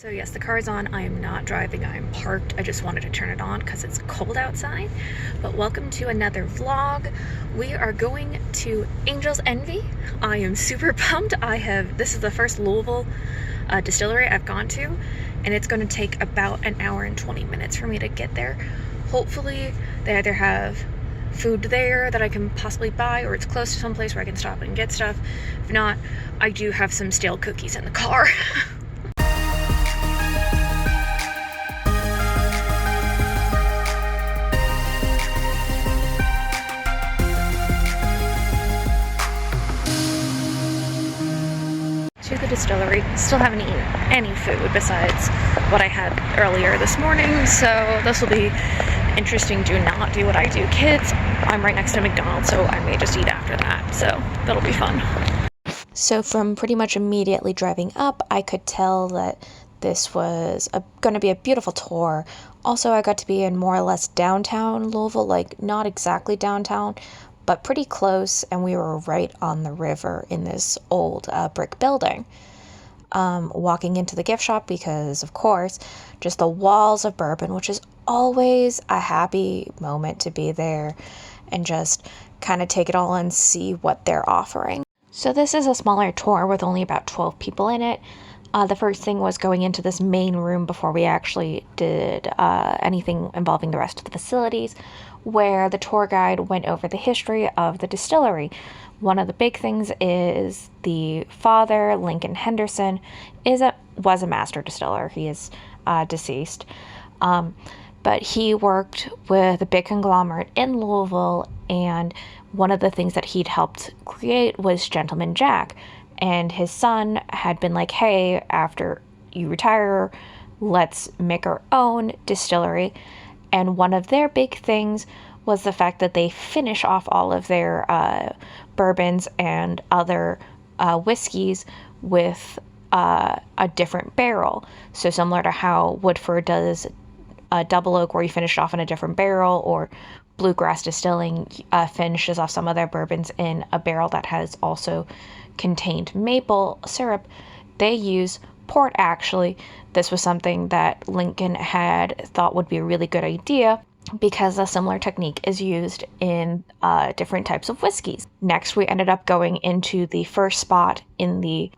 So yes, the car is on. I am not driving, I am parked. I just wanted to turn it on because it's cold outside. But welcome to another vlog. We are going to Angel's Envy. I am super pumped. This is the first Louisville distillery I've gone to, and it's going to take about an hour and 20 minutes for me to get there. Hopefully they either have food there that I can possibly buy, or it's close to someplace where I can stop and get stuff. If not, I do have some stale cookies in the car. To the distillery. Still haven't eaten any food besides what I had earlier this morning, so this will be interesting. Do not do what I do, kids. I'm right next to McDonald's, so I may just eat after that, so that'll be fun. So from pretty much immediately driving up, I could tell that this was going to be a beautiful tour. Also, I got to be in more or less downtown Louisville, like not exactly downtown, but pretty close, and we were right on the river in this old brick building. Walking into the gift shop because, of course, just the walls of bourbon, which is always a happy moment to be there and just kind of take it all and see what they're offering. So this is a smaller tour with only about 12 people in it. The first thing was going into this main room before we actually did anything involving the rest of the facilities, where the tour guide went over the history of the distillery. One of the big things is the father, Lincoln Henderson, was a master distiller. He is deceased. But he worked with a big conglomerate in Louisville, and one of the things that he'd helped create was Gentleman Jack. And his son had been like, hey, after you retire, let's make our own distillery. And one of their big things was the fact that they finish off all of their bourbons and other whiskeys with a different barrel. So similar to how Woodford does a double oak where you finish off in a different barrel, or Bluegrass Distilling finishes off some of their bourbons in a barrel that has also contained maple syrup. They use port, actually. This was something that Lincoln had thought would be a really good idea because a similar technique is used in different types of whiskeys. Next, we ended up going into the first spot in the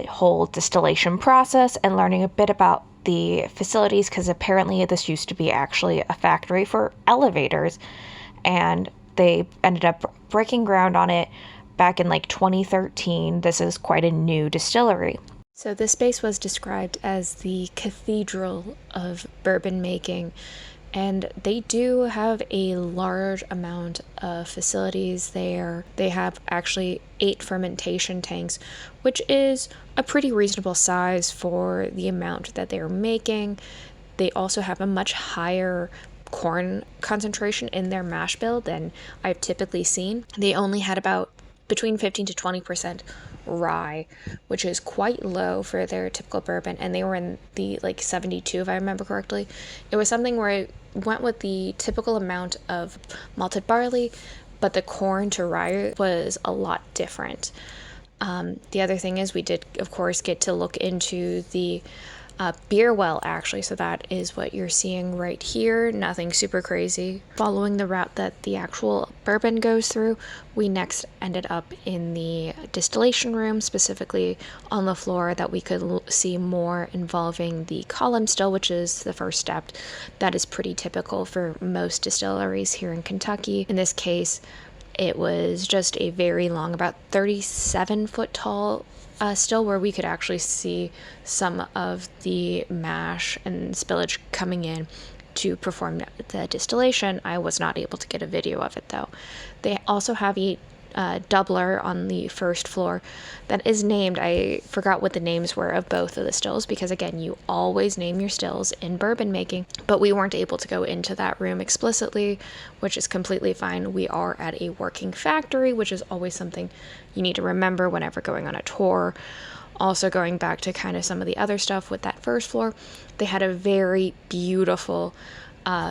whole distillation process and learning a bit about the facilities, because apparently this used to be actually a factory for elevators, and they ended up breaking ground on it back in like 2013. This is quite a new distillery. So this space was described as the Cathedral of bourbon making, and they do have a large amount of facilities there. They have actually 8 fermentation tanks, which is a pretty reasonable size for the amount that they're making. They also have a much higher corn concentration in their mash bill than I've typically seen. They only had about between 15 to 20% rye, which is quite low for their typical bourbon, and they were in the like 72 if I remember correctly. It was something where I went with the typical amount of malted barley, but the corn to rye was a lot different. The other thing is we did, of course, get to look into the beer well, actually, so that is what you're seeing right here. Nothing super crazy. Following the route that the actual bourbon goes through, we next ended up in the distillation room, specifically on the floor that we could see more involving the column still, which is the first step. That is pretty typical for most distilleries here in Kentucky. In this case, it was just a very long, about 37-foot tall still, where we could actually see some of the mash and spillage coming in to perform the distillation. I was not able to get a video of it though. They also have a doubler on the first floor that is named, I forgot what the names were of both of the stills, because again, you always name your stills in bourbon making, but we weren't able to go into that room explicitly, which is completely fine. We are at a working factory, which is always something you need to remember whenever going on a tour. Also, going back to kind of some of the other stuff with that first floor, they had a very beautiful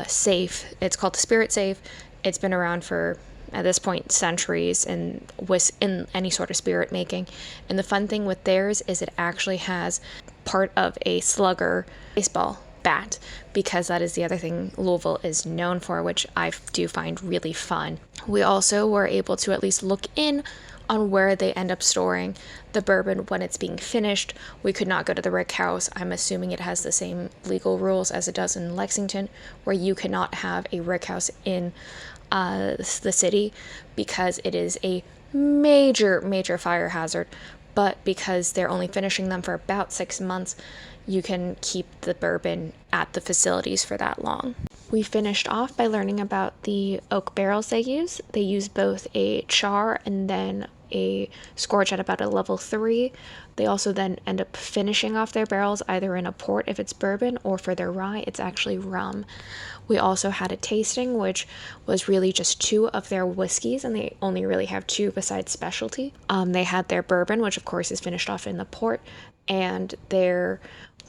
safe. It's called the Spirit Safe. It's been around for, at this point, centuries in any sort of spirit making. And the fun thing with theirs is it actually has part of a slugger baseball bat, because that is the other thing Louisville is known for, which I do find really fun. We also were able to at least look in on where they end up storing the bourbon when it's being finished. We could not go to the rick house. I'm assuming it has the same legal rules as it does in Lexington, where you cannot have a rick house in the city because it is a major fire hazard. But because they're only finishing them for about 6 months, you can keep the bourbon at the facilities for that long. We finished off by learning about the oak barrels they use. They use both a char and then a scorch at about a level 3. They also then end up finishing off their barrels either in a port if it's bourbon, or for their rye it's actually rum. We also had a tasting, which was really just 2 of their whiskeys, and they only really have 2 besides specialty. They had their bourbon, which of course is finished off in the port, and their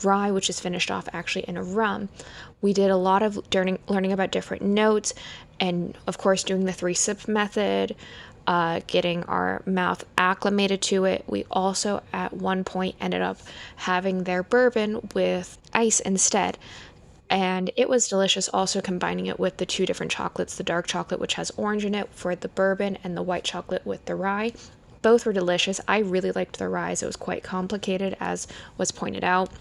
rye, which is finished off actually in a rum. We did a lot of learning about different notes, and of course doing the 3-sip method, getting our mouth acclimated to it. We also at one point ended up having their bourbon with ice instead, and it was delicious, also combining it with the 2 different chocolates, the dark chocolate which has orange in it for the bourbon and the white chocolate with the rye. Both were delicious. I really liked the rye. It was quite complicated, as was pointed out.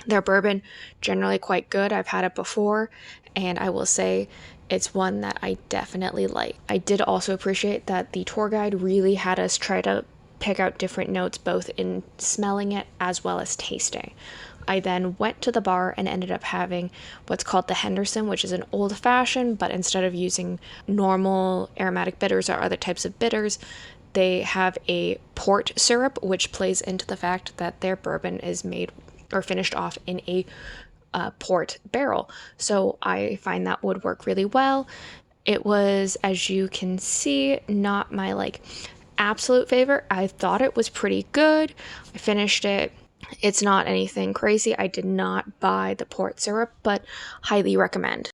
Their bourbon, generally quite good. I've had it before, and I will say it's one that I definitely like. I did also appreciate that the tour guide really had us try to pick out different notes, both in smelling it as well as tasting. I then went to the bar and ended up having what's called the Henderson, which is an old-fashioned, but instead of using normal aromatic bitters or other types of bitters, they have a port syrup, which plays into the fact that their bourbon is made or finished off in a port barrel. So I find that would work really well. It was, as you can see, not my absolute favorite. I thought it was pretty good. I finished it. It's not anything crazy. I did not buy the port syrup, but highly recommend.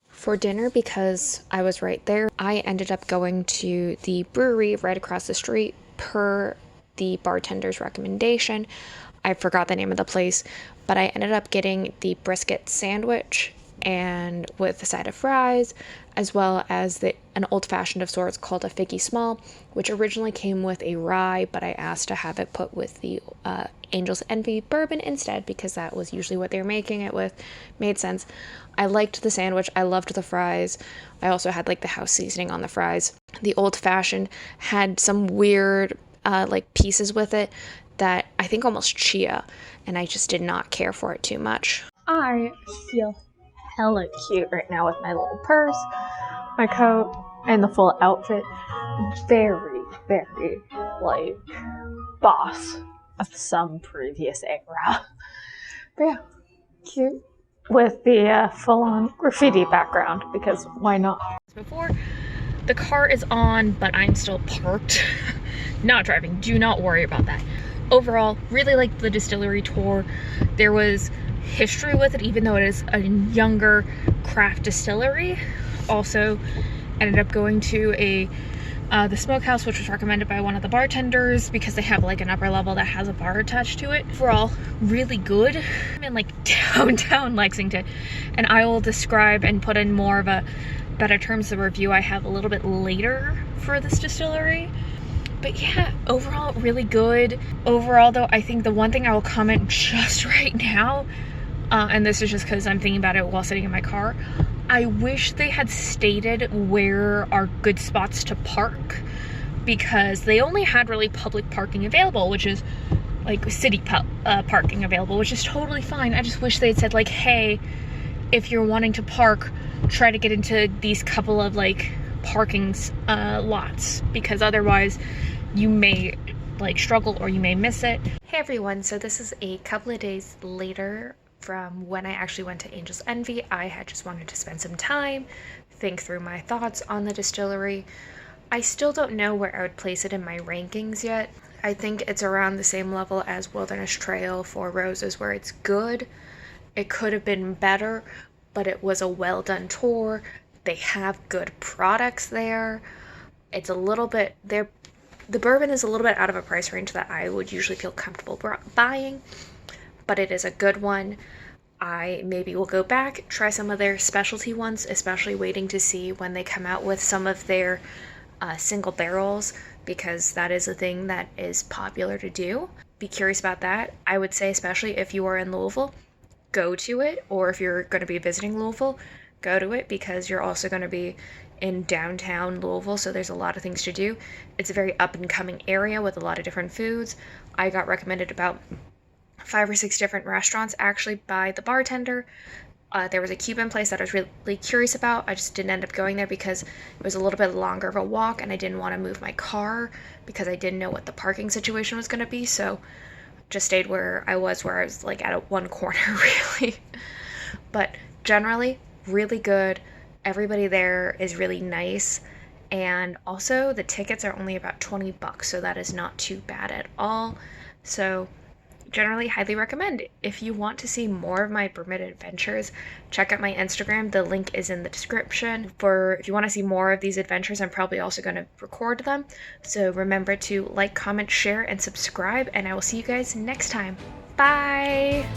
For dinner, because I was right there, I ended up going to the brewery right across the street per the bartender's recommendation. I forgot the name of the place, but I ended up getting the brisket sandwich and with a side of fries, as well as an old-fashioned of sorts called a Figgy Small, which originally came with a rye, but I asked to have it put with the Angel's Envy bourbon instead, because that was usually what they were making it with. Made sense. I liked the sandwich. I loved the fries. I also had the house seasoning on the fries. The old-fashioned had some weird pieces with it that I think almost chia, and I just did not care for it too much. I feel hella cute right now with my little purse, my coat, and the full outfit. Very boss of some previous era. But yeah, cute with the full-on graffiti background, because why not? Before, the car is on, but I'm still parked, not driving. Do not worry about that. Overall, really liked the distillery tour. There was history with it, even though it is a younger craft distillery. Also ended up going to the smokehouse, which was recommended by one of the bartenders, because they have an upper level that has a bar attached to it. Overall, really good. I'm in downtown Lexington, and I will describe and put in more of a better terms the review I have a little bit later for this distillery. But yeah, overall, really good. Overall, though, I think the one thing I will comment just right now, and this is just because I'm thinking about it while sitting in my car, I wish they had stated where are good spots to park, because they only had really public parking available, which is city parking available, which is totally fine. I just wish they had said hey, if you're wanting to park, try to get into these couple of parking lots, because otherwise you may struggle or you may miss it. Hey everyone, so this is a couple of days later from when I actually went to Angel's Envy. I had just wanted to spend some time, think through my thoughts on the distillery. I still don't know where I would place it in my rankings yet. I think it's around the same level as Wilderness Trail, Four Roses, where it's good. It could have been better, but it was a well done tour. They have good products there. It's a little bit, the bourbon is a little bit out of a price range that I would usually feel comfortable buying, but it is a good one. I maybe will go back, try some of their specialty ones, especially waiting to see when they come out with some of their single barrels, because that is a thing that is popular to do. Be curious about that. I would say, especially if you are in Louisville, go to it, or if you're going to be visiting Louisville, go to it, because you're also going to be in downtown Louisville, so there's a lot of things to do. It's a very up and coming area with a lot of different foods. I got recommended about 5 or 6 different restaurants actually by the bartender. There was a Cuban place that I was really curious about. I just didn't end up going there because it was a little bit longer of a walk and I didn't want to move my car because I didn't know what the parking situation was going to be. So just stayed where I was like at one corner really. But generally, really good. Everybody there is really nice. And also the tickets are only about $20, so that is not too bad at all. So generally highly recommend. If you want to see more of my bourbon adventures, check out my Instagram. The link is in the description. If you want to see more of these adventures, I'm probably also going to record them. So remember to like, comment, share, and subscribe, and I will see you guys next time. Bye!